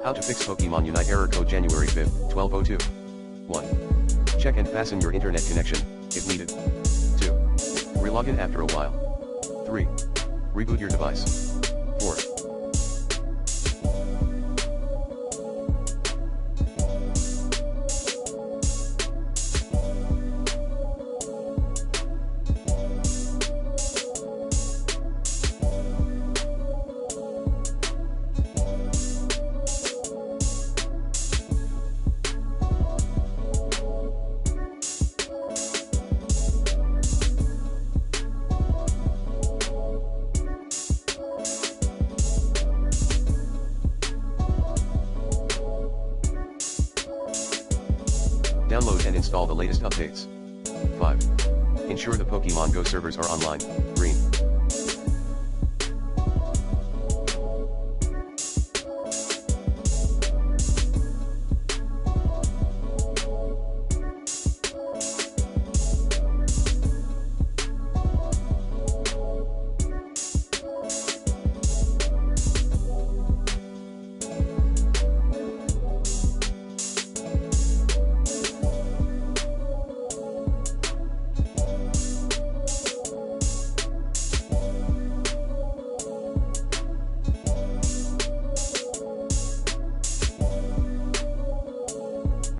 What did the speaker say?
How to fix Pokemon Unite error code January 5th, 12:02. 1. Check and fasten your internet connection, if needed. 2. Relog in after a while. 3. Reboot your device. 4. Download and install the latest updates. 5. Ensure the Pokémon Go servers are online, green.